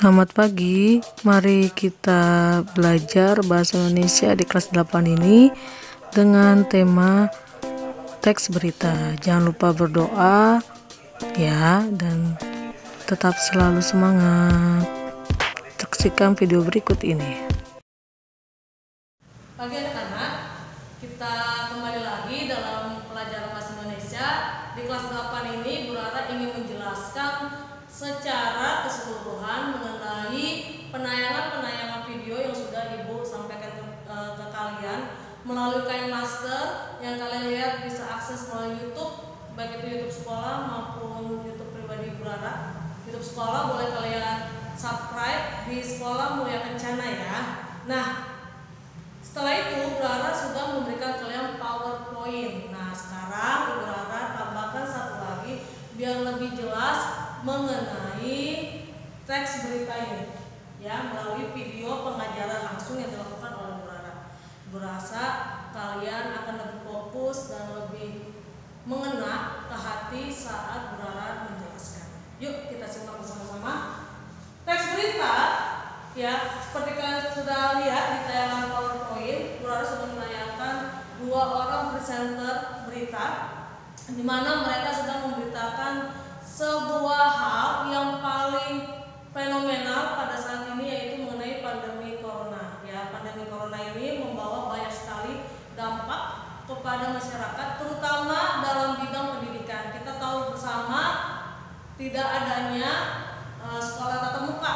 Selamat pagi, mari kita belajar bahasa Indonesia di kelas 8 ini dengan tema teks berita. Jangan lupa berdoa ya, dan tetap selalu semangat. Saksikan video berikut ini. Pagi anak-anak, kita kembali lagi dalam pelajaran bahasa Indonesia. Di kelas 8 ini Bu Rara ingin menjelaskan secara keseluruhan mengenai penayangan video yang sudah Ibu sampaikan ke kalian melalui KineMaster yang kalian lihat bisa akses melalui YouTube, baik itu YouTube sekolah maupun YouTube pribadi Bu Rara. YouTube sekolah boleh kalian subscribe di Sekolah Mulia Kencana ya. Nah, setelah itu, Bu Rara sudah memberikan kalian PowerPoint. Nah, sekarang Bu Rara tambahkan satu lagi biar lebih jelas mengenai teks berita ini, ya, melalui video pengajaran langsung yang dilakukan oleh Bu Rara. Bu rasa kalian akan lebih fokus dan lebih mengena ke hati saat Bu Rara menjelaskan. Yuk kita simak bersama-sama. Teks berita, ya, seperti kalian sudah lihat di tayangan PowerPoint, Bu Rara sudah menayangkan dua orang presenter berita, di mana mereka sedang memberitakan sebuah hal yang paling fenomenal pada saat ini, yaitu mengenai pandemi corona. Ya, pandemi corona ini membawa banyak sekali dampak kepada masyarakat, terutama dalam bidang pendidikan. Kita tahu bersama tidak adanya sekolah tatap muka,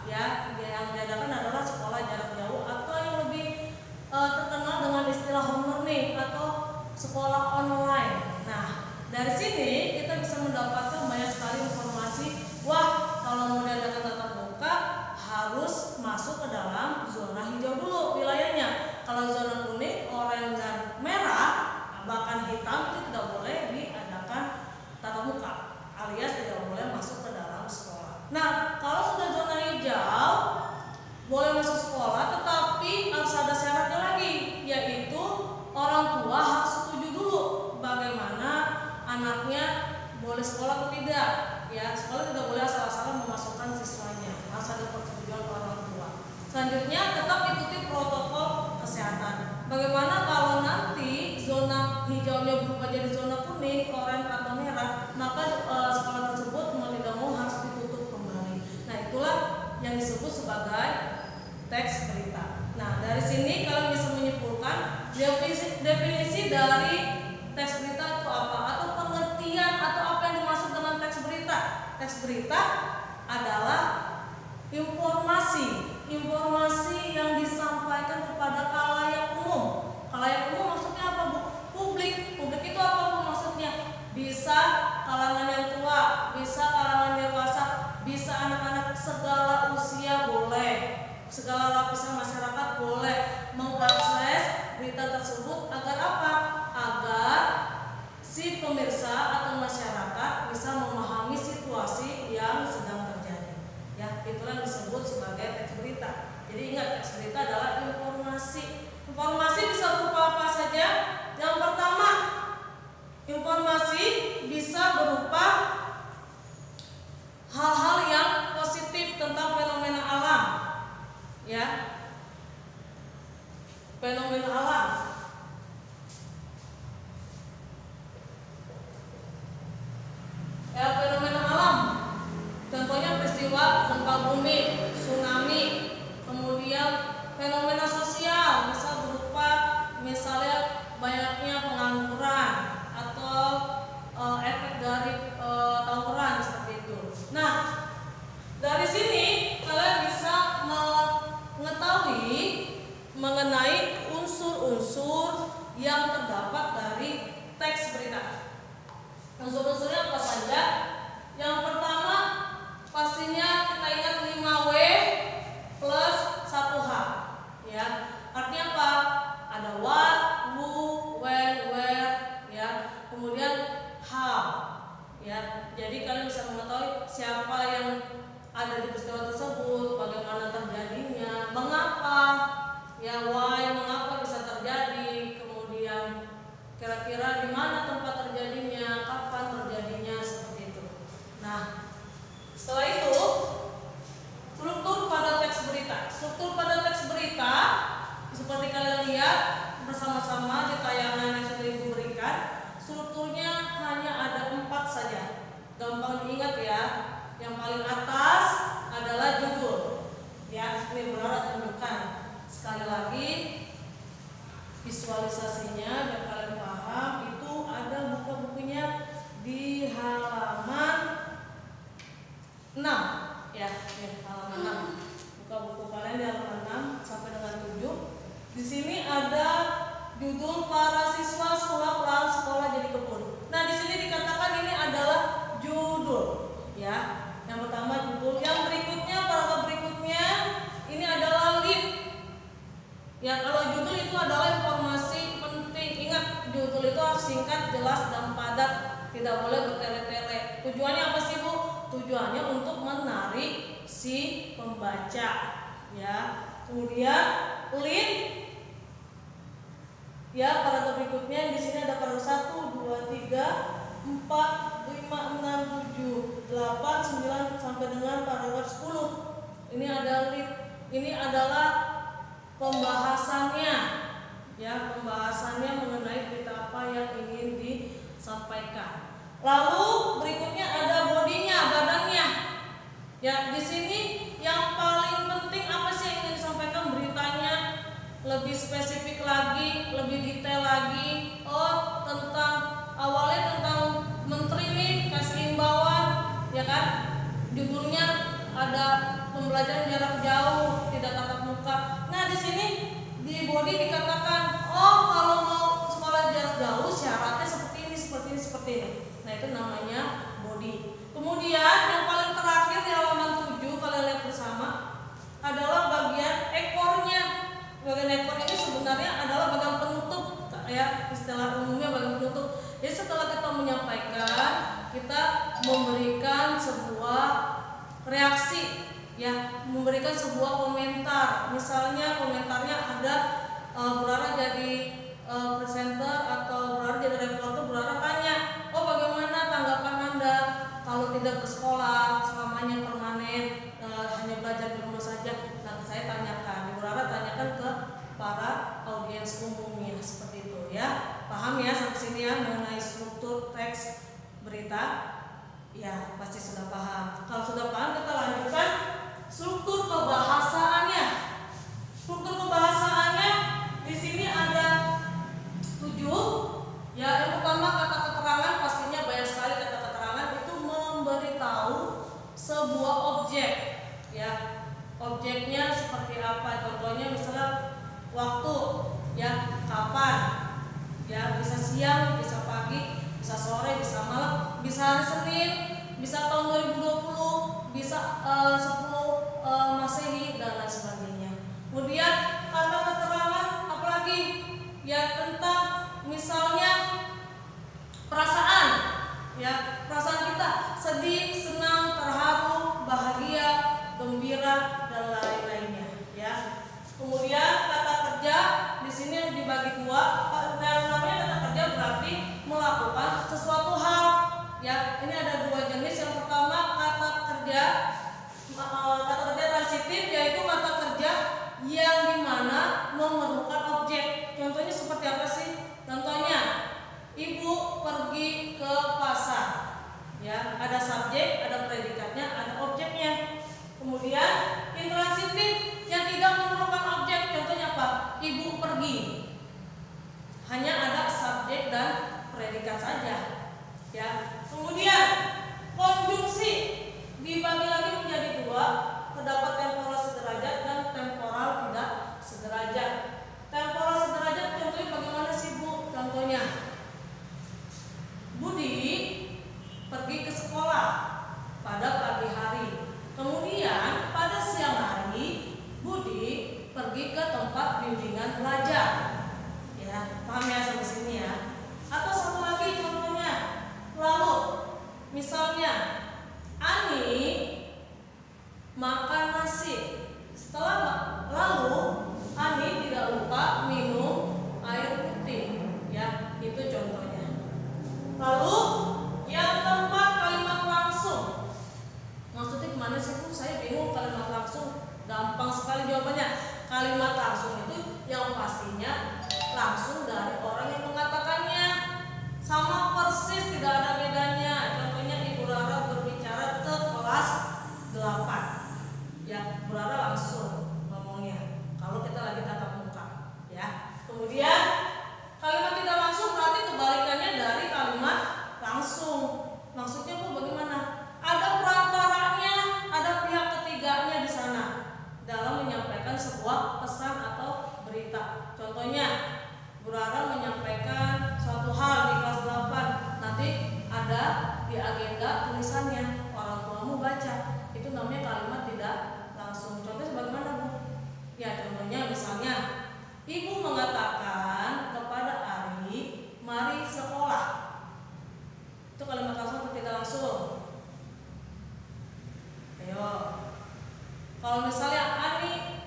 ya, yang diadakan adalah sekolah jarak jauh atau yang lebih terkenal dengan istilah home learning atau sekolah online. Nah, dari sini kita bisa mendapatkan banyak sekali informasi. Wah, kalau mau diadakan tatap muka harus masuk ke dalam zona hijau dulu wilayahnya. Kalau zona kuning, oranye dan merah, bahkan hitam, itu tidak boleh diadakan tatap muka, alias tidak boleh masuk ke dalam sekolah. Nah, kalau sudah zona hijau boleh masuk sekolah, tetapi harus ada syaratnya lagi, yaitu orang tua harus setuju dulu bagaimana anaknya boleh sekolah atau tidak. Ya, sekolah tidak boleh asal-asalan memasukkan siswanya, harus ada persetujuan orang tua. Selanjutnya, tetap ikuti protokol kesehatan. Bagaimana kalau nanti zona hijaunya berubah jadi zona kuning, oranye atau merah, maka sekolah tersebut mau tidak mau harus ditutup kembali. Nah, itulah yang disebut sebagai teks berita. Nah, dari sini kalian bisa menyimpulkan definisi dari teks berita itu apa, atau pengertian atau apa yang dimaksud dengan teks berita. Teks berita adalah informasi yang disampaikan kepada khalayak umum. Khalayak umum maksudnya apa, Bu? Publik itu apa, Bu, maksudnya? Bisa kalangan yang tua, bisa kalangan dewasa, bisa anak-anak, segala usia boleh, segala lapisan masyarakat boleh mengakses berita tersebut. Agar apa? Agar si pemirsa atau masyarakat bisa memahami situasi yang sedang terjadi. Ya, itulah yang disebut sebagai teks berita. Jadi ingat, teks berita adalah informasi. Informasi bisa berupa apa saja? Yang pertama, informasi bisa berupa hal-hal yang positif tentang fenomena alam. Ya, fenomena alam. Fenomena alam, contohnya peristiwa gempa bumi, tsunami. Kemudian fenomena sosial bisa berupa misalnya banyaknya pengangguran atau efek dari tawuran seperti itu. Nah, dari sini kalian bisa mengetahui mengenai unsur-unsur yang terdapat dari teks berita. Unsur-unsurnya apa saja? Yang pertama, pastinya kita ingat 5W plus 1H. Ya, artinya apa? Ada what, who, when, where, ya. Kemudian how. Ya, jadi kalian bisa mengetahui siapa yang ada di peristiwa tersebut, bagaimana terjadinya, mengapa, ya, why, mengapa bisa terjadi, kemudian kira-kira di mana tempat terjadinya, kapan terjadinya, seperti itu. Nah, setelah itu struktur visualisasinya biar kalian paham. Itu ada buku-bukunya di halaman 6 ya, halaman 6. Buka buku kalian di halaman 6 sampai dengan 7. Di sini ada judul para siswa sulap lahan sekolah jadi kebun. Nah, di sini dikatakan ini adalah judul ya. Yang pertama judul, yang berikutnya paragraf berikutnya ini adalah lead. Ya, kalau judul itu adalah informasi penting. Ingat, judul itu harus singkat, jelas dan padat, tidak boleh bertele-tele. Tujuannya apa sih, Bu? Tujuannya untuk menarik si pembaca ya. Kemudian lead ya, paragraf berikutnya di sini ada paragraf 1, 2, 3, 4, 5, 6, 7, 8, 9 sampai dengan paragraf 10. Ini ada lead. Ini adalah pembahasannya ya, pembahasannya mengenai berita apa yang ingin disampaikan. Lalu berikutnya ada bodinya, badannya. Ya, di sini yang paling penting apa sih yang ingin disampaikan beritanya? Lebih spesifik lagi, lebih detail lagi. Oh, tentang awalnya tentang menteri nih kasih imbauan, ya kan? Judulnya ada pembelajaran jarak jauh, tidak tatap muka. Nah, di sini di body dikatakan, oh kalau mau sekolah jarak jauh syaratnya seperti ini, seperti ini, seperti ini. Nah, itu namanya body. Kemudian yang paling terakhir di halaman 7 kalian lihat bersama adalah bagian ekornya. Bagian ekor ini sebenarnya adalah bagian penutup ya, istilah umumnya bagian penutup. Jadi setelah kita menyampaikan, kita memberikan sebuah reaksi ya, memberikan sebuah komentar. Misalnya komentarnya ada Burara jadi presenter atau Burara jadi reporter, Burara tanya, oh bagaimana tanggapan Anda kalau tidak bersekolah selamanya permanen, hanya belajar di rumah saja. Nah, saya tanyakan, Burara tanyakan ke para audiens umumnya seperti itu ya. Paham ya sampai sini ya mengenai struktur teks berita? Ya, pasti sudah paham. Kalau sudah paham, kita lanjutkan struktur kebahasaannya. Struktur kebahasaannya di sini ada 7. Ya, yang pertama kata keterangan, pastinya banyak sekali kata keterangan itu memberitahu sebuah objek. Ya, objeknya seperti apa? Contohnya misalnya waktu, ya, kapan, ya, bisa siang, bisa pagi, bisa sore, bisa malam, bisa hari Senin, bisa tahun 2020, bisa 10 Masehi dan lain sebagainya. Kemudian kata keterangan apalagi? Ya, tentang misalnya perasaan, ya, perasaan kita sedih, senang, terharu, bahagia, gembira dan lain-lainnya, ya. Kemudian kata kerja di sini dibagi dua. Namanya kata kerja berarti melakukan sesuatu hal. Ya, ini ada dua jenis. Yang pertama kata kerja transitif, yaitu kata kerja yang dimana memerlukan objek. Contohnya seperti apa sih? Contohnya, ibu pergi ke pasar. Ya, ada subjek, ada predikatnya, ada objeknya. Kemudian intransitif yang tidak memerlukan objek. Contohnya apa? Ibu pergi. Hanya ada subjek dan predikat saja. Ya. Kemudian konjungsi dibagi lagi menjadi dua, terdapat temporal sederajat dan temporal tidak sederajat. Temporal sederajat contohnya bagaimana sih, Bu? Contohnya Budi pergi ke sekolah pada pagi hari. Kemudian pada siang hari Budi pergi ke tempat bimbingan belajar. Ya, paham ya sampai sini ya? Atau satu lagi contohnya, lalu misalnya Ani makan nasi. Lalu Ani tidak lupa minum air putih. Ya, itu contohnya. Lalu yang keempat kalimat langsung. Maksudnya gimana sih, Bu? Saya bingung. Kalimat langsung gampang sekali jawabannya. Kalimat langsung itu yang pastinya langsung dari orang yang mengatakannya, sama persis, tidak ada bedanya. Contohnya Ibu Rara berbicara ke kelas 8. Ya, Bu Rara langsung ngomongnya kalau kita lagi tatap muka. Ya. Kemudian Kalau misalnya Ani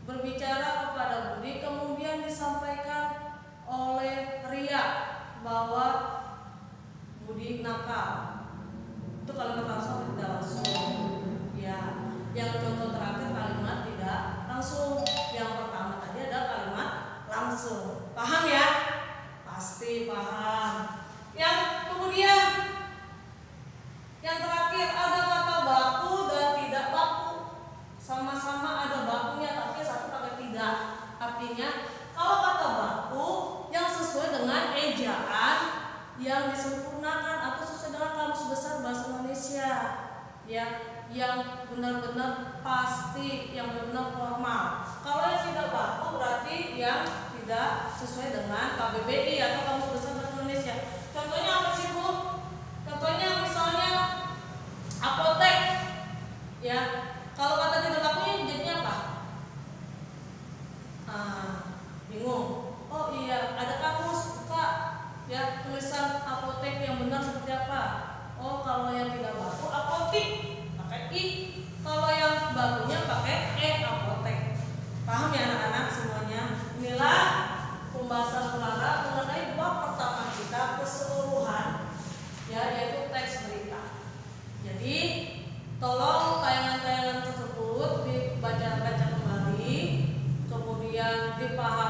berbicara kepada Budi, kemudian disampaikan oleh Ria bahwa Budi nakal, itu kalimat langsung tidak langsung. Ya, yang contoh terakhir kalimat tidak langsung. Yang pertama tadi ada kalimat langsung. Paham ya? Pasti paham. Yang kemudian yang terakhir ada kata baku dan tidak baku. Sama-sama ada bakunya tapi satu pakai tidak. Artinya kalau kata baku yang sesuai dengan ejaan yang disempurnakan atau sesuai dengan Kamus Besar Bahasa Indonesia, ya, yang benar-benar pasti, yang benar-benar formal. Kalau yang tidak baku berarti yang tidak sesuai dengan KBBI atau Kamus Besar Bahasa Indonesia. Contohnya apa sih, Bu? Contohnya misalnya apotek, ya. Kalau kata tidak bakunya jadinya apa? Bingung. Oh iya, ada kamus, Kak. Ya, tulisan apotek yang benar seperti apa? Oh, kalau yang tidak baku apotik pakai i, kalau yang bakunya pakai e, apotek. Paham ya anak-anak semuanya? Inilah pembahasan Clara mengenai bab pertama kita keseluruhan, ya, yaitu teks berita. Jadi tolong tayangan-tayangan tersebut dibaca-baca kembali, kemudian dipahami